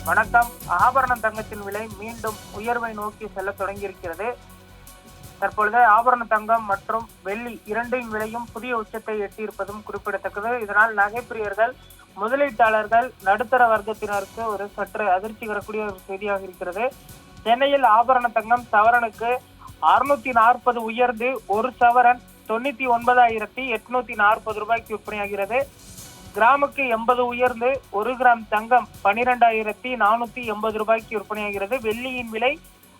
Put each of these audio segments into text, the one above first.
வணக்கம். ஆபரண தங்கத்தின் விலை மீண்டும் உயர்வை நோக்கி செல்ல தொடங்கியிருக்கிறது. தற்பொழுது ஆபரண தங்கம் மற்றும் வெள்ளி இரண்டின் விலையும் புதிய உச்சத்தை எட்டியிருப்பதும் குறிப்பிடத்தக்கது. இதனால் நகைப்பிரியர்கள், முதலீட்டாளர்கள், நடுத்தர வர்க்கத்தினருக்கு ஒரு சற்று அதிர்ச்சி வரக்கூடிய ஒரு செய்தியாக இருக்கிறது. சென்னையில் ஆபரண தங்கம் சவரனுக்கு 640 உயர்ந்து ஒரு சவரன் 99,840 ரூபாய்க்கு விற்பனையாகிறது. கிராமுக்கு 80 உயர்ந்து 1 கிராம் தங்கம் 12,480 ரூபாய்க்கு விற்பனையாகிறது. வெள்ளியின் விலை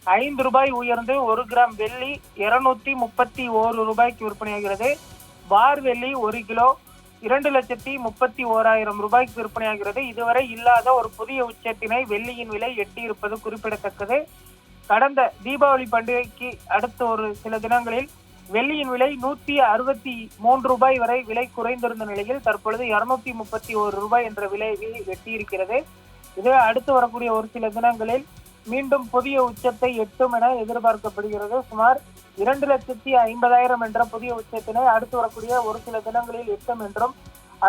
5 ரூபாய் உயர்ந்து 1 கிராம் வெள்ளி 231 ரூபாய்க்கு விற்பனையாகிறது. பார் வெள்ளி 1 கிலோ 2,31,000 ரூபாய்க்கு விற்பனையாகிறது. இதுவரை இல்லாத ஒரு புதிய உச்சத்தினை வெள்ளியின் விலை எட்டியிருப்பது குறிப்பிடத்தக்கது. கடந்த தீபாவளி பண்டிகைக்கு அடுத்த ஒரு சில தினங்களில் வெள்ளியின் விலை 163 ரூபாய் வரை விலை குறைந்திருந்த நிலையில் தற்பொழுது 231 ரூபாய் என்ற விலையை எட்டியிருக்கிறது. இது அடுத்து வரக்கூடிய ஒரு சில தினங்களில் மீண்டும் புதிய உச்சத்தை எட்டும் என எதிர்பார்க்கப்படுகிறது. சுமார் 2,50,000 என்ற புதிய உச்சத்தினை அடுத்து வரக்கூடிய ஒரு சில தினங்களில் எட்டும் என்றும்,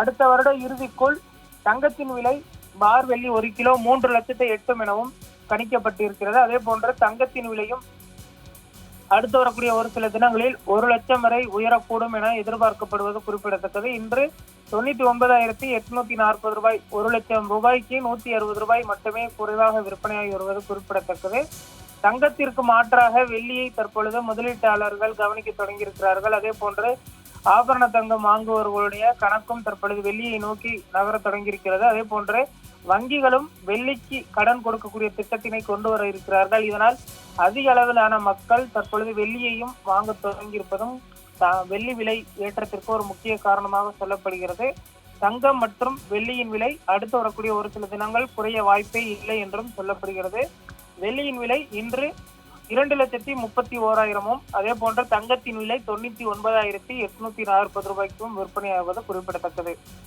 அடுத்த வருட இறுதிக்குள் தங்கத்தின் விலை பார் வெள்ளி 1 கிலோ 3 லட்சத்தை எட்டும் எனவும் கணிக்கப்பட்டிருக்கிறது. அதே போன்று தங்கத்தின் விலையும் அடுத்து வரக்கூடிய ஒரு சில தினங்களில் 1 லட்சம் வரை உயரக்கூடும் என எதிர்பார்க்கப்படுவது குறிப்பிடத்தக்கது. இன்று 99,840 ரூபாய், 1 லட்சம் ரூபாய்க்கு 160 ரூபாய் மட்டுமே குறைவாக விற்பனையாகி வருவது குறிப்பிடத்தக்கது. தங்கத்திற்கு மாற்றாக வெள்ளியை தற்பொழுது முதலீட்டாளர்கள் கவனிக்க தொடங்கியிருக்கிறார்கள். அதே போன்று ஆபரண தங்கம் வாங்குபவர்களுடைய கணக்கும் தற்பொழுது வெள்ளியை நோக்கி நகர தொடங்கியிருக்கிறது. அதே போன்று வங்கிகளும் வெள்ளிக்கு கடன் கொடுக்கக்கூடிய திட்டத்தினை கொண்டு வர இருக்கிறார்கள். இதனால் அதிக அளவிலான மக்கள் தற்பொழுது வெள்ளியையும் வாங்க தொடங்கியிருப்பதும் வெள்ளி விலை ஏற்றத்திற்கு ஒரு முக்கிய காரணமாக சொல்லப்படுகிறது. தங்கம் மற்றும் வெள்ளியின் விலை அடுத்து வரக்கூடிய ஒரு சில தினங்கள் குறைய வாய்ப்பே இல்லை என்றும் சொல்லப்படுகிறது. வெள்ளியின் விலை இன்று 2,31,000 அதே போன்று தங்கத்தின் விலை 99,840 ரூபாய்க்கும் விற்பனையாவது குறிப்பிடத்தக்கது.